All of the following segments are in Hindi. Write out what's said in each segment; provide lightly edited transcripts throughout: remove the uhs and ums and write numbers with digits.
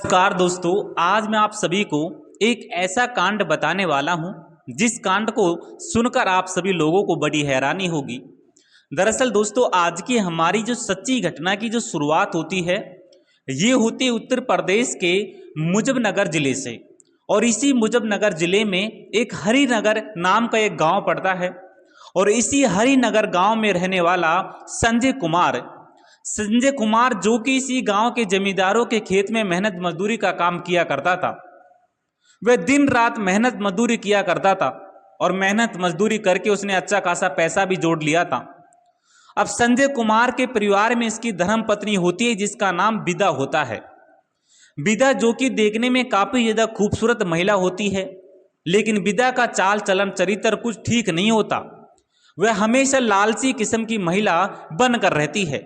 नमस्कार दोस्तों, आज मैं आप सभी को एक ऐसा कांड बताने वाला हूं जिस कांड को सुनकर आप सभी लोगों को बड़ी हैरानी होगी। दरअसल दोस्तों, आज की हमारी जो सच्ची घटना की जो शुरुआत होती है ये होती है उत्तर प्रदेश के मुजफ्फरनगर जिले से। और इसी मुजफ्फरनगर जिले में एक हरिनगर नाम का एक गांव पड़ता है और इसी हरिनगर गांव में रहने वाला संजय कुमार जो कि इसी गांव के जमींदारों के खेत में मेहनत मजदूरी का काम किया करता था। वह दिन रात मेहनत मजदूरी किया करता था और मेहनत मजदूरी करके उसने अच्छा खासा पैसा भी जोड़ लिया था। अब संजय कुमार के परिवार में इसकी धर्म पत्नी होती है जिसका नाम विदा होता है। विदा जो कि देखने में काफी ज्यादा खूबसूरत महिला होती है, लेकिन विदा का चाल चलन चरित्र कुछ ठीक नहीं होता। वह हमेशा लालची किस्म की महिला बनकर रहती है।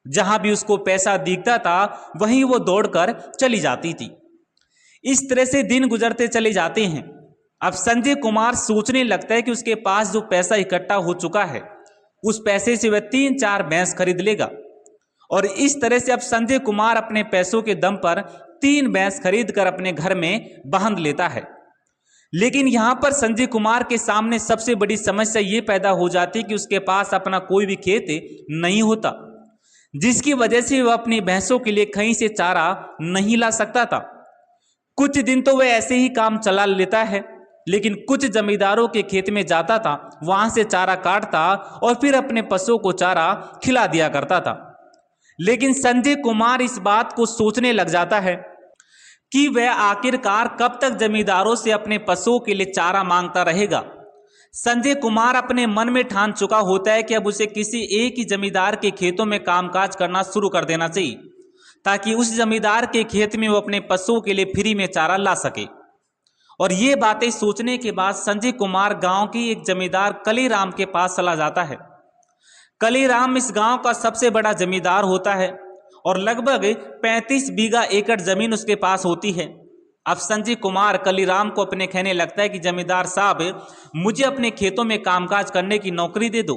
जहां भी उसको पैसा दिखता था वहीं वो दौड़कर चली जाती थी। इस तरह से दिन गुजरते चले जाते हैं। अब संजय कुमार सोचने लगता है कि उसके पास जो पैसा इकट्ठा हो चुका है उस पैसे से वह 3-4 भैंस खरीद लेगा। और इस तरह से अब संजय कुमार अपने पैसों के दम पर 3 भैंस खरीद कर अपने घर में बांध लेता है। लेकिन यहां पर संजय कुमार के सामने सबसे बड़ी समस्या ये पैदा हो जाती कि उसके पास अपना कोई भी खेत नहीं होता, जिसकी वजह से वह अपनी भैंसों के लिए कहीं से चारा नहीं ला सकता था। कुछ दिन तो वह ऐसे ही काम चला लेता है, लेकिन कुछ जमींदारों के खेत में जाता था, वहां से चारा काटता और फिर अपने पशुओं को चारा खिला दिया करता था। लेकिन संजय कुमार इस बात को सोचने लग जाता है कि वह आखिरकार कब तक जमींदारों से अपने पशुओं के लिए चारा मांगता रहेगा। संजय कुमार अपने मन में ठान चुका होता है कि अब उसे किसी एक ही जमींदार के खेतों में कामकाज करना शुरू कर देना चाहिए, ताकि उस जमींदार के खेत में वो अपने पशुओं के लिए फ्री में चारा ला सके। और ये बातें सोचने के बाद संजय कुमार गांव के एक जमींदार कलीराम के पास चला जाता है। कलीराम इस गांव का सबसे बड़ा जमींदार होता है और लगभग 35 बीघा एकड़ जमीन उसके पास होती है। अब संजय कुमार कलीराम को अपने कहने लगता है कि जमींदार साहब, मुझे अपने खेतों में कामकाज करने की नौकरी दे दो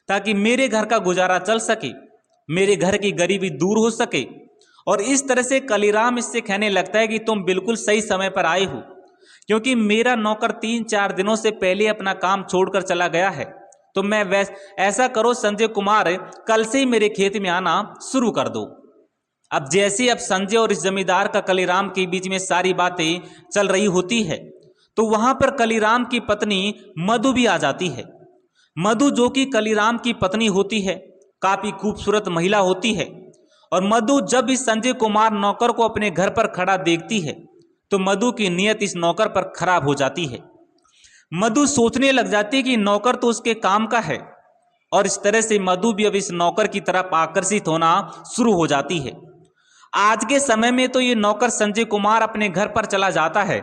ताकि मेरे घर का गुजारा चल सके, मेरे घर की गरीबी दूर हो सके। और इस तरह से कलीराम इससे कहने लगता है कि तुम बिल्कुल सही समय पर आए हो, क्योंकि मेरा नौकर 3-4 दिनों से पहले अपना काम छोड़कर चला गया है। तो मैं ऐसा करो संजय कुमार, कल से ही मेरे खेत में आना शुरू कर दो। अब जैसे अब संजय और इस जमींदार का कलीराम के बीच में सारी बातें चल रही होती है तो वहां पर कलीराम की पत्नी मधु भी आ जाती है। मधु जो कि कलीराम की पत्नी होती है, काफी खूबसूरत महिला होती है। और मधु जब इस संजय कुमार नौकर को अपने घर पर खड़ा देखती है तो मधु की नीयत इस नौकर पर खराब हो जाती है। मधु सोचने लग जाती है कि नौकर तो उसके काम का है, और इस तरह से मधु भी अब इस नौकर की तरफ आकर्षित होना शुरू हो जाती है। आज के समय में तो ये नौकर संजय कुमार अपने घर पर चला जाता है।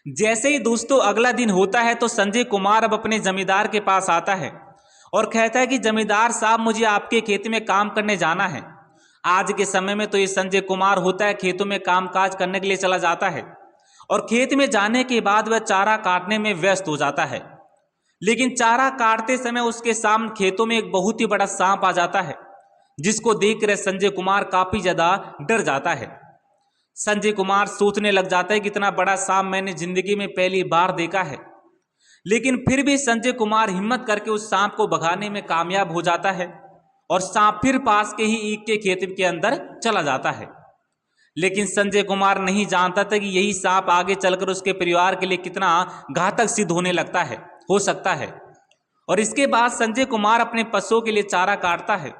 जैसे ही दोस्तों अगला दिन होता है तो संजय कुमार अब अपने जमींदार के पास आता है और कहता है कि जमींदार साहब, मुझे आपके खेत में काम करने जाना है। आज के समय में तो ये संजय कुमार होता है खेतों में कामकाज करने के लिए चला जाता है और खेत में जाने के बाद वह चारा काटने में व्यस्त हो जाता है। लेकिन चारा काटते समय उसके सामने खेतों में एक बहुत ही बड़ा सांप आ जाता है, जिसको देखकर संजय कुमार काफी ज्यादा डर जाता है। संजय कुमार सोचने लग जाता है कि इतना बड़ा सांप मैंने जिंदगी में पहली बार देखा है। लेकिन फिर भी संजय कुमार हिम्मत करके उस सांप को भगाने में कामयाब हो जाता है और सांप फिर पास के ही ईख के खेत के अंदर चला जाता है। लेकिन संजय कुमार नहीं जानता था कि यही सांप आगे चलकर उसके परिवार के लिए कितना घातक सिद्ध होने लगता है, हो सकता है। और इसके बाद संजय कुमार अपने पशुओं के लिए चारा काटता है,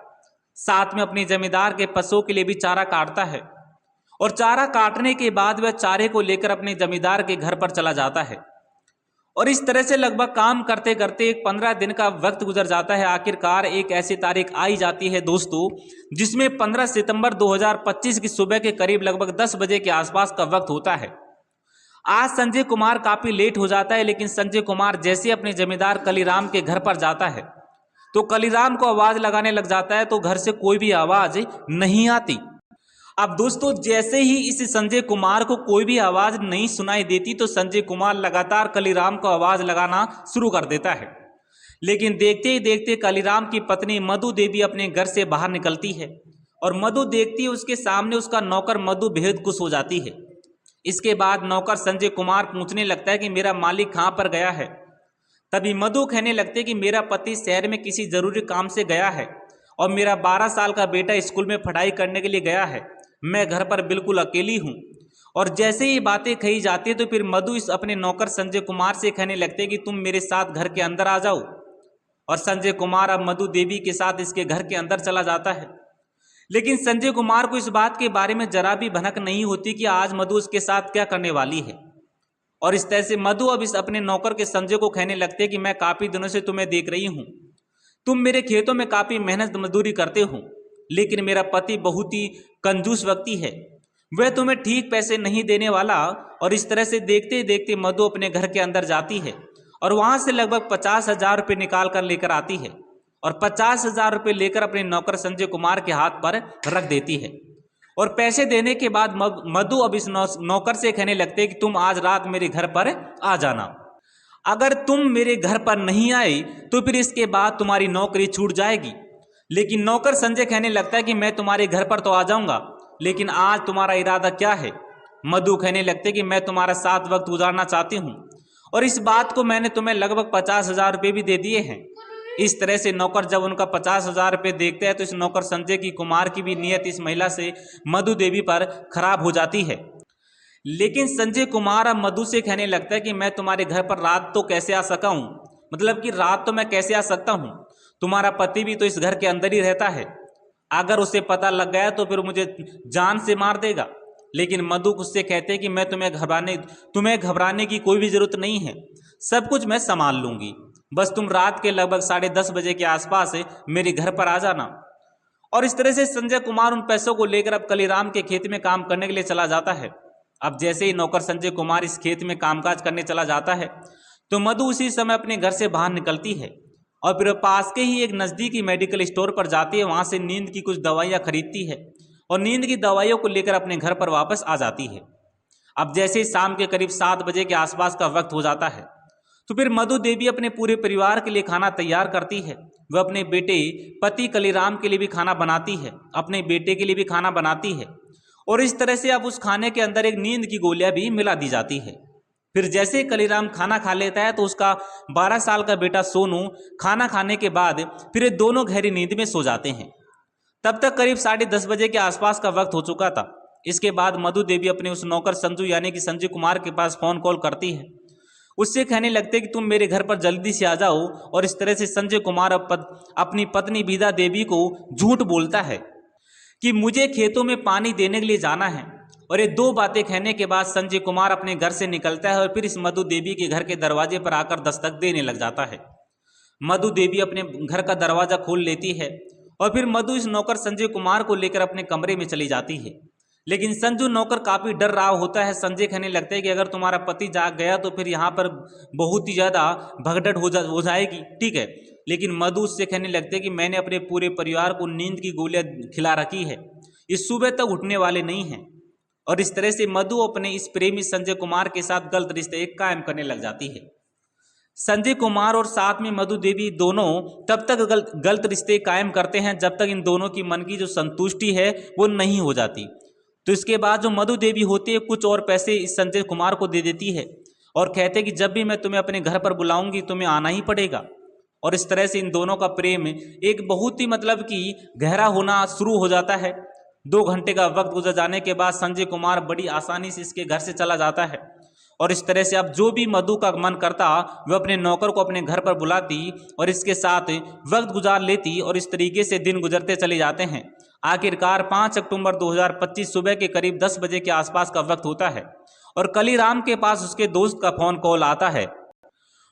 साथ में अपने जमींदार के पशुओं के लिए भी चारा काटता है। और चारा काटने के बाद वह चारे को लेकर अपने जमींदार के घर पर चला जाता है। और इस तरह से लगभग काम करते करते एक 15 दिन का वक्त गुजर जाता है। आखिरकार एक ऐसी तारीख आई जाती है दोस्तों, जिसमें 15 सितंबर 2025 की सुबह के करीब लगभग 10 बजे के आसपास का वक्त होता है। आज संजय कुमार काफी लेट हो जाता है, लेकिन संजय कुमार जैसे अपने जमींदार कलीराम के घर पर जाता है तो कलीराम को आवाज लगाने लग जाता है, तो घर से कोई भी आवाज नहीं आती। अब दोस्तों जैसे ही इस संजय कुमार को कोई भी आवाज नहीं सुनाई देती तो संजय कुमार लगातार कलीराम को आवाज लगाना शुरू कर देता है। लेकिन देखते ही देखते कलीराम की पत्नी मधु देवी अपने घर से बाहर निकलती है और मधु देखती है उसके सामने उसका नौकर मधु बेहद खुश हो जाती है। इसके बाद नौकर संजय कुमार पूछने लगता है कि मेरा मालिक कहाँ पर गया है। तभी मधु कहने लगते हैं कि मेरा पति शहर में किसी जरूरी काम से गया है और मेरा 12 साल का बेटा स्कूल में पढ़ाई करने के लिए गया है। मैं घर पर बिल्कुल अकेली हूँ। और जैसे ही बातें कही जाती है तो फिर मधु इस अपने नौकर संजय कुमार से कहने लगते हैं कि तुम मेरे साथ घर के अंदर आ जाओ। और संजय कुमार अब मधु देवी के साथ इसके घर के अंदर चला जाता है। लेकिन संजय कुमार को इस बात के बारे में जरा भी भनक नहीं होती कि आज मधु उसके साथ क्या करने वाली है। और इस तरह से मधु अब इस अपने नौकर के संजय को कहने लगते हैं कि मैं काफ़ी दिनों से तुम्हें देख रही हूँ, तुम मेरे खेतों में काफ़ी मेहनत मजदूरी करते हो, लेकिन मेरा पति बहुत ही कंजूस व्यक्ति है, वह तुम्हें ठीक पैसे नहीं देने वाला। और इस तरह से देखते देखते मधु अपने घर के अंदर जाती है और वहाँ से लगभग 50,000 रुपये निकाल कर लेकर आती है और 50,000 रुपये लेकर अपने नौकर संजय कुमार के हाथ पर रख देती है। और पैसे देने के बाद मधु अब इस नौकर से कहने लगते कि तुम आज रात मेरे घर पर आ जाना, अगर तुम मेरे घर पर नहीं आए तो फिर इसके बाद तुम्हारी नौकरी छूट जाएगी। लेकिन नौकर संजय कहने लगता है कि मैं तुम्हारे घर पर तो आ जाऊंगा, लेकिन आज तुम्हारा इरादा क्या है। मधु कहने लगते कि मैं तुम्हारा साथ वक्त गुजारना चाहती हूँ और इस बात को मैंने तुम्हें लगभग 50,000 रुपये भी दे दिए हैं। इस तरह से नौकर जब उनका 50,000 रुपये देखते हैं तो इस नौकर संजय की कुमार की भी नीयत इस महिला से मधु देवी पर खराब हो जाती है। लेकिन संजय कुमार अब मधु से कहने लगता है कि मैं तुम्हारे घर पर रात तो कैसे आ सका हूँ, मतलब कि रात तो मैं कैसे आ सकता हूँ, तुम्हारा पति भी तो इस घर के अंदर ही रहता है, अगर उसे पता लग गया तो फिर मुझे जान से मार देगा। लेकिन मधु उससे कहते हैं कि मैं तुम्हें घबराने की कोई भी जरूरत नहीं है, सब कुछ मैं संभाल लूंगी, बस तुम रात के लगभग 10:30 बजे के आसपास मेरे घर पर आ जाना। और इस तरह से संजय कुमार उन पैसों को लेकर अब कलीराम के खेत में काम करने के लिए चला जाता है। अब जैसे ही नौकर संजय कुमार इस खेत में कामकाज करने चला जाता है तो मधु उसी समय अपने घर से बाहर निकलती है और फिर पास के ही एक नज़दीकी मेडिकल स्टोर पर जाती है, वहाँ से नींद की कुछ दवाइयाँ खरीदती है और नींद की दवाइयों को लेकर अपने घर पर वापस आ जाती है। अब जैसे ही शाम के करीब 7 बजे के आसपास का वक्त हो जाता है तो फिर मधु देवी अपने पूरे परिवार के लिए खाना तैयार करती है। वह अपने बेटे पति कलीराम के लिए भी खाना बनाती है, अपने बेटे के लिए भी खाना बनाती है और इस तरह से अब उस खाने के अंदर एक नींद की गोलियां भी मिला दी जाती है। फिर जैसे ही कलीराम खाना खा लेता है तो उसका 12 साल का बेटा सोनू खाना खाने के बाद फिर ये दोनों गहरी नींद में सो जाते हैं। तब तक करीब 10:30 बजे के आसपास का वक्त हो चुका था। इसके बाद मधु देवी अपने उस नौकर संजू यानी कि संजय कुमार के पास फ़ोन कॉल करती है, उससे कहने लगते कि तुम मेरे घर पर जल्दी से आ जाओ। और इस तरह से संजय कुमार अपनी पत्नी बीदा देवी को झूठ बोलता है कि मुझे खेतों में पानी देने के लिए जाना है। और ये 2 बातें कहने के बाद संजय कुमार अपने घर से निकलता है और फिर इस मधु देवी के घर के दरवाजे पर आकर दस्तक देने लग जाता है। मधु देवी अपने घर का दरवाज़ा खोल लेती है और फिर मधु इस नौकर संजय कुमार को लेकर अपने कमरे में चली जाती है। लेकिन संजू नौकर काफ़ी डर रहा होता है। संजय कहने लगता है कि अगर तुम्हारा पति जाग गया तो फिर यहाँ पर बहुत ही ज़्यादा भगदड़ हो जाएगी, ठीक है। लेकिन मधु उससे कहने लगते हैं कि मैंने अपने पूरे परिवार को नींद की गोलियाँ खिला रखी है, इस सुबह तक उठने वाले नहीं हैं। और इस तरह से मधु अपने इस प्रेमी संजय कुमार के साथ गलत रिश्ते कायम करने लग जाती है। संजय कुमार और साथ में मधु देवी दोनों तब तक गलत रिश्ते कायम करते हैं जब तक इन दोनों की मन की जो संतुष्टि है वो नहीं हो जाती। तो इसके बाद जो मधु देवी होती है कुछ और पैसे इस संजय कुमार को दे देती है और कहते हैं कि जब भी मैं तुम्हें अपने घर पर बुलाऊंगी तुम्हें आना ही पड़ेगा। और इस तरह से इन दोनों का प्रेम एक बहुत ही मतलब कि गहरा होना शुरू हो जाता है। 2 घंटे का वक्त गुजर जाने के बाद संजय कुमार बड़ी आसानी से इसके घर से चला जाता है और इस तरह से अब जो भी मधु का मन करता वह अपने नौकर को अपने घर पर बुलाती और इसके साथ वक्त गुजार लेती और इस तरीके से दिन गुजरते चले जाते हैं। आखिरकार 5 अक्टूबर 2025 सुबह के करीब 10 बजे के आसपास का वक्त होता है और कलीराम के पास उसके दोस्त का फ़ोन कॉल आता है।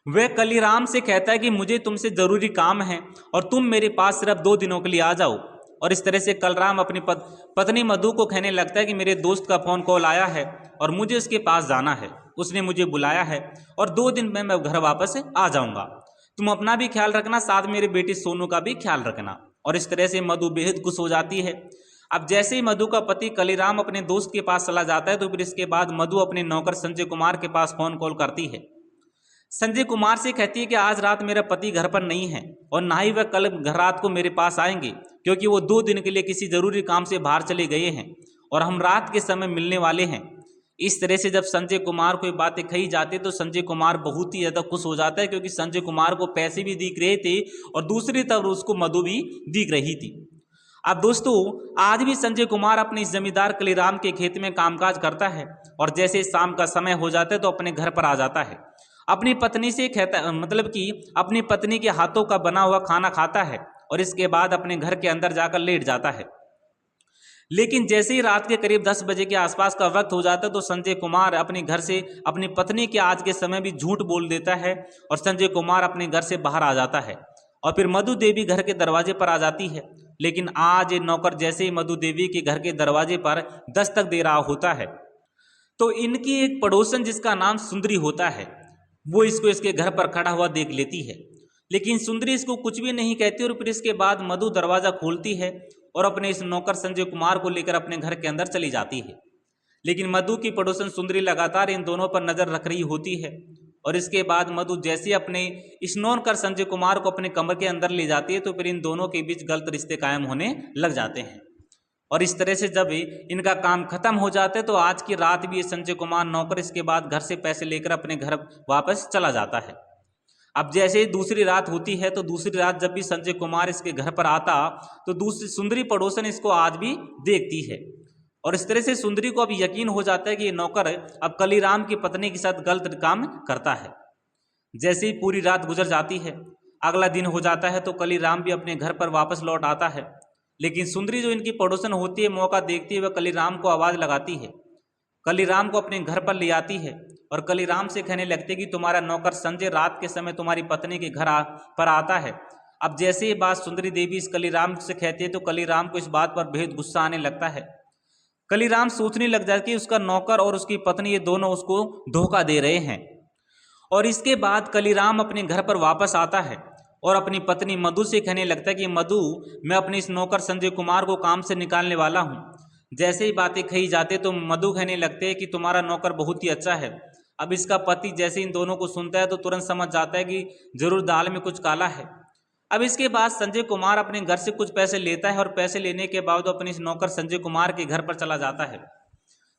वह कलीराम से कहता है कि मुझे तुमसे ज़रूरी काम है और तुम मेरे पास सिर्फ 2 दिनों के लिए आ जाओ। और इस तरह से कलराम अपनी पत्नी मधु को कहने लगता है कि मेरे दोस्त का फ़ोन कॉल आया है और मुझे उसके पास जाना है, उसने मुझे बुलाया है और 2 दिन में मैं घर वापस आ जाऊंगा, तुम अपना भी ख्याल रखना, साथ मेरे बेटी सोनू का भी ख्याल रखना। और इस तरह से मधु बेहद खुश हो जाती है। अब जैसे ही मधु का पति कलीराम अपने दोस्त के पास चला जाता है तो फिर इसके बाद मधु अपने नौकर संजय कुमार के पास फ़ोन कॉल करती है। संजय कुमार से कहती है कि आज रात मेरा पति घर पर नहीं है और ना ही वह कल रात को मेरे पास आएंगे, क्योंकि वो 2 दिन के लिए किसी ज़रूरी काम से बाहर चले गए हैं और हम रात के समय मिलने वाले हैं। इस तरह से जब संजय कुमार को ये बातें कही जाती तो संजय कुमार बहुत ही ज़्यादा खुश हो जाता है, क्योंकि संजय कुमार को पैसे भी दिख रहे थे और दूसरी तरफ उसको मधु भी दिख रही थी। अब दोस्तों, आज भी संजय कुमार अपने इस जमींदार कलीराम के खेत में कामकाज करता है और जैसे शाम का समय हो जाता है तो अपने घर पर आ जाता है। अपनी पत्नी से कहता, मतलब कि अपनी पत्नी के हाथों का बना हुआ खाना खाता है और इसके बाद अपने घर के अंदर जाकर लेट जाता है। लेकिन जैसे ही रात के करीब 10 बजे के आसपास का वक्त हो जाता है तो संजय कुमार अपने घर से अपनी पत्नी के आज के समय भी झूठ बोल देता है और संजय कुमार अपने घर से बाहर आ जाता है और फिर मधु देवी घर के दरवाजे पर आ जाती है। लेकिन आज ये नौकर जैसे ही मधु देवी के घर के दरवाजे पर दस्तक दे रहा होता है तो इनकी एक पड़ोसन जिसका नाम सुंदरी होता है वो इसको इसके घर पर खड़ा हुआ देख लेती है। लेकिन सुंदरी इसको कुछ भी नहीं कहती और फिर इसके बाद मधु दरवाज़ा खोलती है और अपने इस नौकर संजय कुमार को लेकर अपने घर के अंदर चली जाती है। लेकिन मधु की पड़ोसन सुंदरी लगातार इन दोनों पर नज़र रख रही होती है और इसके बाद मधु जैसे अपने इस नौकर संजय कुमार को अपने कमरे के अंदर ले जाती है तो फिर इन दोनों के बीच गलत रिश्ते कायम होने लग जाते हैं। और इस तरह से जब इनका काम खत्म हो जाता है तो आज की रात भी ये संजय कुमार नौकर इसके बाद घर से पैसे लेकर अपने घर वापस चला जाता है। अब जैसे ही दूसरी रात होती है तो दूसरी रात जब भी संजय कुमार इसके घर पर आता तो दूसरी सुंदरी पड़ोसन इसको आज भी देखती है और इस तरह से सुंदरी को अब यकीन हो जाता है कि ये नौकर अब कलीराम की पत्नी के साथ गलत काम करता है। जैसे ही पूरी रात गुजर जाती है, अगला दिन हो जाता है तो कलीराम भी अपने घर पर वापस लौट आता है। लेकिन सुंदरी जो इनकी पड़ोसन होती है मौका देखती है वह कलीराम को आवाज़ लगाती है, कलीराम को अपने घर पर ले आती है और कलीराम से कहने लगते कि तुम्हारा नौकर संजय रात के समय तुम्हारी पत्नी के घर पर आता है। अब जैसे ये बात सुंदरी देवी इस कलीराम से कहती है तो कलीराम को इस बात पर बेहद गुस्सा आने लगता है। कलीराम सोचने लग जाता है कि उसका नौकर और उसकी पत्नी ये दोनों उसको धोखा दे रहे हैं। और इसके बाद कलीराम अपने घर पर वापस आता है और अपनी पत्नी मधु से कहने लगता है कि मधु, मैं अपने इस नौकर संजय कुमार को काम से निकालने वाला हूँ। जैसे ही बातें कही जाती तो मधु कहने लगते हैं कि तुम्हारा नौकर बहुत ही अच्छा है। अब इसका पति जैसे इन दोनों को सुनता है तो तुरंत समझ जाता है कि जरूर दाल में कुछ काला है। अब इसके बाद संजय कुमार अपने घर से कुछ पैसे लेता है और पैसे लेने के बाद वो अपने इस नौकर संजय कुमार के घर पर चला जाता है।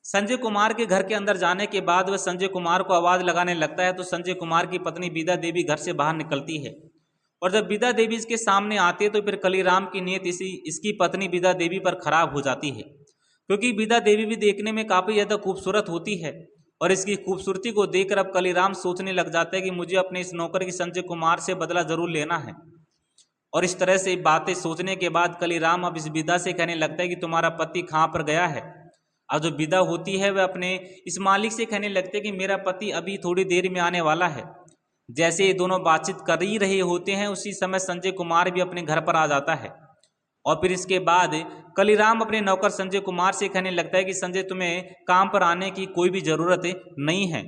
संजय कुमार के घर के अंदर जाने के बाद वह संजय कुमार को आवाज़ लगाने लगता है तो संजय कुमार की पत्नी विदा देवी घर से बाहर निकलती है और जब विदा देवी इसके सामने आती है तो फिर कलीराम की नीयत इसकी पत्नी विदा देवी पर खराब हो जाती है, क्योंकि विदा देवी भी देखने में काफ़ी ज़्यादा खूबसूरत होती है और इसकी खूबसूरती को देखकर अब कलीराम सोचने लग जाता है कि मुझे अपने इस नौकर की संजय कुमार से बदला ज़रूर लेना है। और इस तरह से बातें सोचने के बाद कलीराम अब इस विदा से कहने लगता है कि तुम्हारा पति कहाँ पर गया है। अब जो विदा होती है वह अपने इस मालिक से कहने लगते हैं कि मेरा पति अभी थोड़ी देर में आने वाला है। जैसे ये दोनों बातचीत कर ही रहे होते हैं उसी समय संजय कुमार भी अपने घर पर आ जाता है और फिर इसके बाद कलीराम अपने नौकर संजय कुमार से कहने लगता है कि संजय, तुम्हें काम पर आने की कोई भी ज़रूरत नहीं है,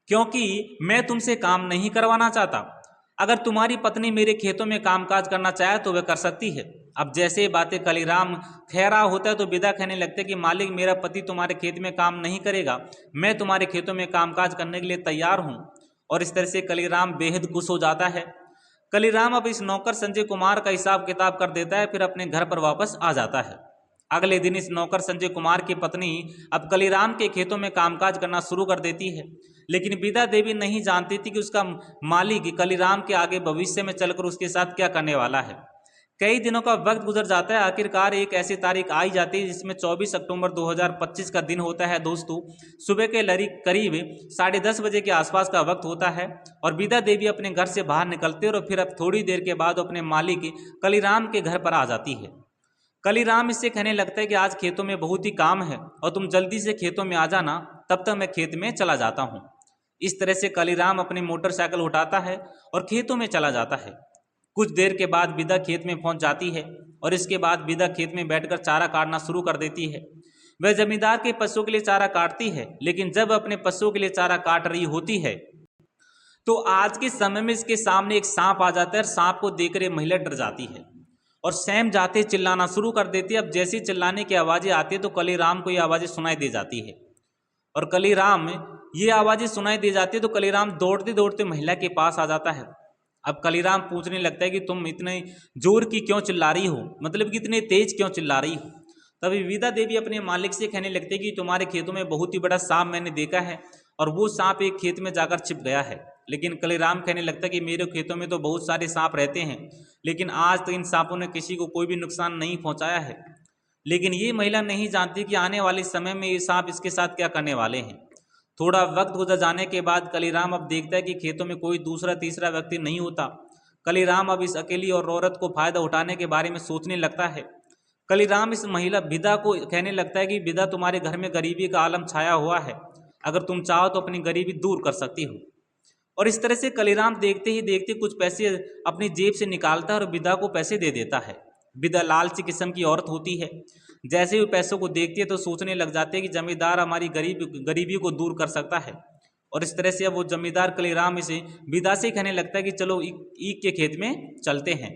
क्योंकि मैं तुमसे काम नहीं करवाना चाहता। अगर तुम्हारी पत्नी मेरे खेतों में कामकाज करना चाहे तो वह कर सकती है। अब जैसे बातें कलीराम कह रहा होता है तो विदा कहने लगते हैं कि मालिक, मेरा पति तुम्हारे खेत में काम नहीं करेगा, मैं तुम्हारे खेतों में कामकाज करने के लिए तैयार हूँ। और इस तरह से कलीराम बेहद खुश हो जाता है। कलीराम अब इस नौकर संजय कुमार का हिसाब किताब कर देता है, फिर अपने घर पर वापस आ जाता है। अगले दिन इस नौकर संजय कुमार की पत्नी अब कलीराम के खेतों में कामकाज करना शुरू कर देती है, लेकिन विदा देवी नहीं जानती थी कि उसका मालिक कलीराम के आगे भविष्य में चलकर उसके साथ क्या करने वाला है। कई दिनों का वक्त गुजर जाता है, आखिरकार एक ऐसी तारीख आई जाती है जिसमें 24 अक्टूबर 2025 का दिन होता है। दोस्तों, सुबह के करीब 10:30 बजे के आसपास का वक्त होता है और विदा देवी अपने घर से बाहर निकलती है और फिर अब थोड़ी देर के बाद अपने मालिक कलीराम के घर पर आ जाती है। कलीराम इससे कहने लगता है कि आज खेतों में बहुत ही काम है और तुम जल्दी से खेतों में आ जाना, तब तक मैं खेत में चला जाता हूँ। इस तरह से कलीराम अपनी मोटरसाइकिल उठाता है और खेतों में चला जाता है। कुछ देर के बाद विदा खेत में पहुंच जाती है और इसके बाद विदा खेत में बैठकर चारा काटना शुरू कर देती है। वह जमींदार के पशुओं के लिए चारा काटती है, लेकिन जब अपने पशुओं के लिए चारा काट रही होती है तो आज के समय में इसके सामने एक सांप आ जाता है और सांप को देखकर ये महिला डर जाती है और सहम जाते चिल्लाना शुरू कर देती है। अब जैसी चिल्लाने की आवाज़ें आती है तो कलीराम को ये आवाज़ें सुनाई दे जाती है और कलीराम ये आवाज़ें सुनाई दे जाती है तो कलीराम दौड़ते दौड़ते महिला के पास आ जाता है। अब कलीराम पूछने लगता है कि तुम इतने जोर की क्यों चिल्ला रही हो, मतलब कि इतने तेज क्यों चिल्ला रही हो। तभी विदा देवी अपने मालिक से कहने लगते कि तुम्हारे खेतों में बहुत ही बड़ा सांप मैंने देखा है और वो सांप एक खेत में जाकर छिप गया है। लेकिन कलीराम कहने लगता कि मेरे खेतों में तो बहुत सारे सांप रहते हैं, लेकिन आज तक इन सांपों ने किसी को कोई भी नुकसान नहीं पहुंचाया है। लेकिन ये महिला नहीं जानती कि आने वाले समय में ये सांप इसके साथ क्या करने वाले हैं। थोड़ा वक्त गुजर जाने के बाद कलीराम अब देखता है कि खेतों में कोई दूसरा तीसरा व्यक्ति नहीं होता। कलीराम अब इस अकेली और औरत को फायदा उठाने के बारे में सोचने लगता है। कलीराम इस महिला विदा को कहने लगता है कि विदा, तुम्हारे घर में गरीबी का आलम छाया हुआ है, अगर तुम चाहो तो अपनी गरीबी दूर कर सकती हो। और इस तरह से कलीराम देखते ही देखते कुछ पैसे अपनी जेब से निकालता है और विदा को पैसे दे देता है। विदा लालची किस्म की औरत होती है, जैसे ही पैसों को देखती है तो सोचने लग जाते हैं कि जमींदार हमारी गरीबी को दूर कर सकता है। और इस तरह से अब वो जमींदार कलीराम इसे विदा से कहने लगता है कि चलो ईख के खेत में चलते हैं।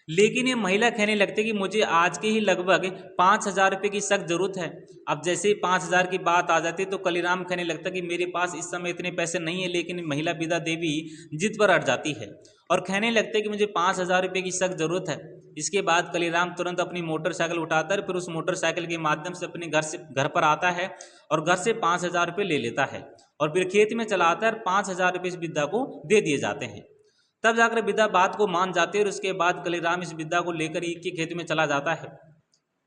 लेकिन ये महिला कहने लगती है कि मुझे आज के ही लगभग 5,000 रुपये की सख्त जरूरत है। अब जैसे ही 5,000 की बात आ जाती है तो कलीराम कहने लगता है कि मेरे पास इस समय इतने पैसे नहीं है। लेकिन महिला विदा देवी जिद पर अड़ जाती है और कहने लगते हैं कि मुझे 5,000 रुपये की सख्त जरूरत है। इसके बाद कलीराम तुरंत अपनी मोटरसाइकिल उठाता है, फिर उस मोटरसाइकिल के माध्यम से अपने घर पर आता है और घर से 5,000 रुपये ले लेता है और फिर खेत में चला आता है और 5,000 रुपये इस विदा को दे दिए जाते हैं। तब जाकर विदा बात को मान जाती है और उसके बाद कलीराम इस विदा को लेकर ईख के खेत में चला जाता है।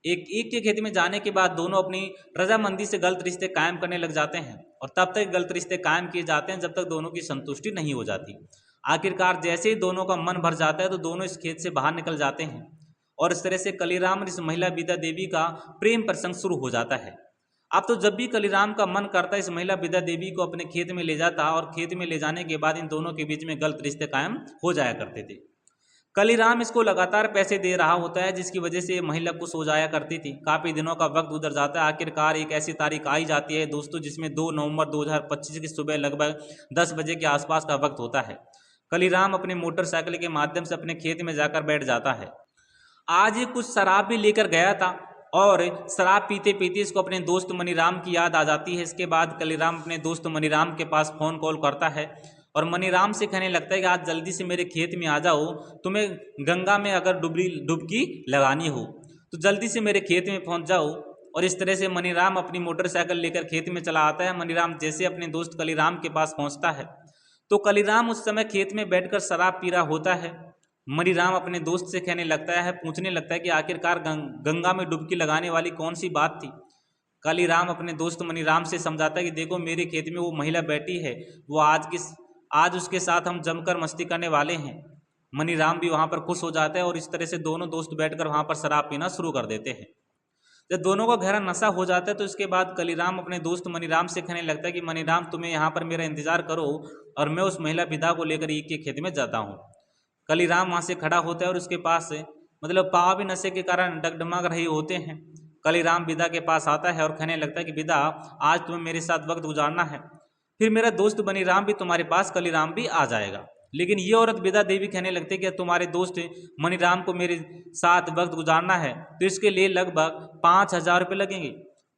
एक ईख के खेत में जाने के बाद दोनों अपनी रजामंदी से गलत रिश्ते कायम करने लग जाते हैं और तब तक गलत रिश्ते कायम किए जाते हैं जब तक दोनों की संतुष्टि नहीं हो जाती। आखिरकार जैसे ही दोनों का मन भर जाता है तो दोनों इस खेत से बाहर निकल जाते हैं और इस तरह से कलीराम और इस महिला विदा देवी का प्रेम प्रसंग शुरू हो जाता है। अब तो जब भी कलीराम का मन करता है इस महिला विदा देवी को अपने खेत में ले जाता और खेत में ले जाने के बाद इन दोनों के बीच में गलत रिश्ते कायम हो जाया करते थे। कलीराम इसको लगातार पैसे दे रहा होता है जिसकी वजह से ये महिला खुश हो जाया करती थी। काफ़ी दिनों का वक्त गुजर जाता है। आखिरकार एक ऐसी तारीख आई जाती है दोस्तों जिसमें 2 नवंबर 2025 की सुबह लगभग 10 बजे के आसपास का वक्त होता है। कलीराम अपने मोटरसाइकिल के माध्यम से अपने खेत में जाकर बैठ जाता है। आज ये कुछ शराब भी लेकर गया था और शराब पीते पीते इसको अपने दोस्त मनीराम की याद आ जाती है। इसके बाद कलीराम अपने दोस्त मनीराम के पास फ़ोन कॉल करता है और मनीराम से कहने लगता है कि आज जल्दी से मेरे खेत में आ जाओ, तुम्हें गंगा में अगर डुबकी लगानी हो तो जल्दी से मेरे खेत में पहुंच जाओ। और इस तरह से मनीराम अपनी मोटरसाइकिल लेकर खेत में चला आता है। मनीराम जैसे अपने दोस्त कलीराम के पास पहुंचता है तो कलीराम उस समय खेत में बैठकर शराब पी रहा होता है। मनीराम अपने दोस्त से कहने लगता है, पूछने लगता है कि आखिरकार गंगा में डुबकी लगाने वाली कौन सी बात थी। कलीराम अपने दोस्त मनीराम से समझाता है कि देखो मेरे खेत में वो महिला बैठी है, वो आज उसके साथ हम जमकर मस्ती करने वाले हैं। मनीराम भी वहाँ पर खुश हो जाता है और इस तरह से दोनों दोस्त बैठकर वहाँ पर शराब पीना शुरू कर देते हैं। जब दोनों का गहरा नशा हो जाता है तो इसके बाद कलीराम अपने दोस्त मनीराम से कहने लगता है कि मनीराम तुम्हें यहाँ पर मेरा इंतजार करो और मैं उस महिला विदा को लेकर ईख के खेत में जाता हूँ। कलीराम वहाँ से खड़ा होता है और उसके पास से मतलब पाव भी नशे के कारण डगडगा रहे होते हैं। कलीराम विदा के पास आता है और कहने लगता है कि विदा आज तुम्हें मेरे साथ वक्त गुजारना है, फिर मेरा दोस्त मनीराम भी तुम्हारे पास कलीराम भी आ जाएगा। लेकिन ये औरत विदा देवी कहने लगती है कि तुम्हारे दोस्त मनीराम को मेरे साथ वक्त गुजारना है तो इसके लिए लगभग 5,000 रुपये लगेंगे।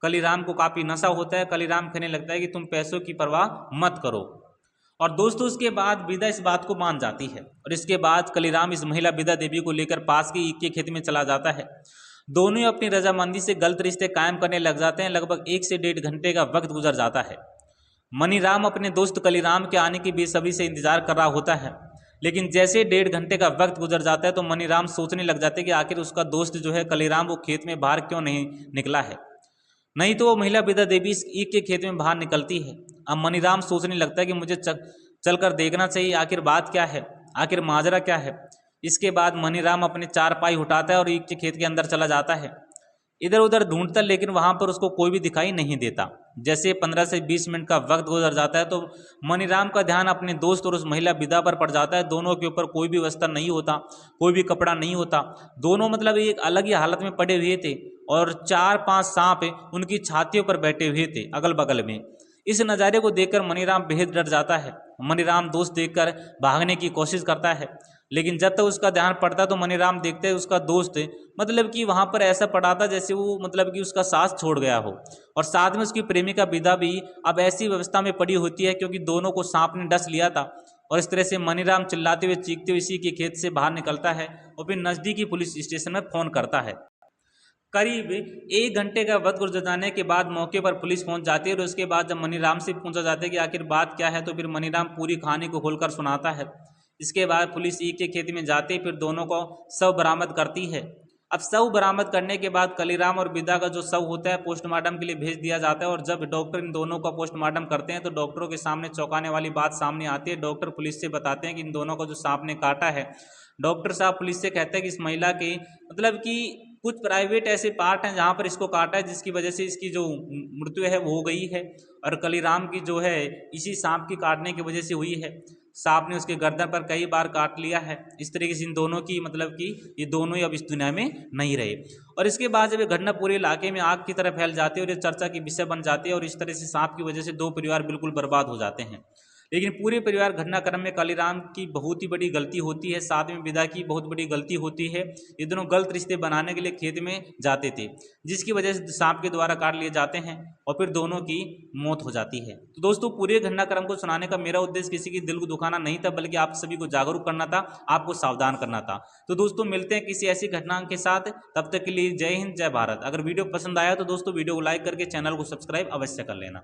कलीराम को काफ़ी नशा होता है। कलीराम कहने लगता है कि तुम पैसों की परवाह मत करो। और दोस्तों उसके बाद विदा इस बात को मान जाती है और इसके बाद कलीराम इस महिला विदा देवी को लेकर पास के ईख के खेत में चला जाता है। दोनों ही अपनी रजामंदी से गलत रिश्ते कायम करने लग जाते हैं। लगभग 1 से 1.5 घंटे का वक्त गुजर जाता है। मनीराम अपने दोस्त कलीराम के आने की बेसब्री से इंतजार कर रहा होता है। लेकिन जैसे 1.5 घंटे का वक्त गुजर जाता है तो मनीराम सोचने लग जाते हैं कि आखिर उसका दोस्त जो है कलीराम वो खेत में बाहर क्यों नहीं निकला है, नहीं तो वो महिला विदा देवी इस ईख के खेत में बाहर निकलती है। अब मनीराम सोचने लगता है कि मुझे चल कर देखना चाहिए आखिर बात क्या है, आखिर माजरा क्या है। इसके बाद मनीराम अपने 4 पाई उठाता है और ईख के खेत के अंदर चला जाता है। इधर उधर ढूंढता लेकिन वहाँ पर उसको कोई भी दिखाई नहीं देता। जैसे 15 से 20 मिनट का वक्त गुजर जाता है तो मनीराम का ध्यान अपने दोस्त और उस महिला विदा पर पड़ जाता है। दोनों के ऊपर कोई भी वस्त्र नहीं होता, कोई भी कपड़ा नहीं होता। दोनों मतलब एक अलग ही हालत में पड़े हुए थे और 4-5 सांप उनकी छातियों पर बैठे हुए थे अगल बगल में। इस नज़ारे को देखकर मनीराम बेहद डर जाता है। मनीराम दोस्त देखकर भागने की कोशिश करता है लेकिन जब तक उसका ध्यान पड़ता तो मनीराम देखते हैं उसका दोस्त मतलब कि वहाँ पर ऐसा पड़ा था जैसे वो मतलब कि उसका सांस छोड़ गया हो। और साथ में उसकी प्रेमिका विदा भी अब ऐसी व्यवस्था में पड़ी होती है क्योंकि दोनों को सांप ने डस लिया था। और इस तरह से मनीराम चिल्लाते हुए चीखते हुए इसी के खेत से बाहर निकलता है और फिर नज़दीकी पुलिस स्टेशन में फ़ोन करता है। करीब 1 घंटे का वक्त गुजर जाने के बाद मौके पर पुलिस पहुंच जाती है और उसके बाद जब मनीराम से पूछा जाता है कि आखिर बात क्या है, तो फिर मनीराम पूरी कहानी को खोलकर सुनाता है। इसके बाद पुलिस ईख के खेत में जाते फिर दोनों को शव बरामद करती है। अब शव बरामद करने के बाद कलीराम और विदा का जो शव होता है पोस्टमार्टम के लिए भेज दिया जाता है और जब डॉक्टर इन दोनों का पोस्टमार्टम करते हैं तो डॉक्टरों के सामने चौंकाने वाली बात सामने आती है। डॉक्टर पुलिस से बताते हैं कि इन दोनों को जो सांप ने काटा है, डॉक्टर साहब पुलिस से कहते हैं कि इस महिला के मतलब कि कुछ प्राइवेट ऐसे पार्ट हैं जहाँ पर इसको काटा है जिसकी वजह से इसकी जो मृत्यु है वो हो गई है, और कलीराम की जो है इसी सांप की काटने की वजह से हुई है। सांप ने उसके गर्दन पर कई बार काट लिया है। इस तरीके से इन दोनों की मतलब कि ये दोनों ही अब इस दुनिया में नहीं रहे। और इसके बाद जब ये घटना पूरे इलाके में आग की तरह फैल जाती है और ये चर्चा की विषय बन जाती है और इस तरह से सांप की वजह से 2 परिवार बिल्कुल बर्बाद हो जाते हैं। लेकिन पूरे परिवार घटनाक्रम में कलीराम की बहुत ही बड़ी गलती होती है, साथ में विदा की बहुत बड़ी गलती होती है। ये दोनों गलत रिश्ते बनाने के लिए खेत में जाते थे जिसकी वजह से सांप के द्वारा काट लिए जाते हैं और फिर दोनों की मौत हो जाती है। तो दोस्तों पूरे घटनाक्रम को सुनाने का मेरा उद्देश्य किसी की दिल को दुखाना नहीं था, बल्कि आप सभी को जागरूक करना था, आपको सावधान करना था। तो दोस्तों मिलते हैं किसी ऐसी घटना के साथ, तब तक के लिए जय हिंद जय भारत। अगर वीडियो पसंद आया तो दोस्तों वीडियो को लाइक करके चैनल को सब्सक्राइब अवश्य कर लेना।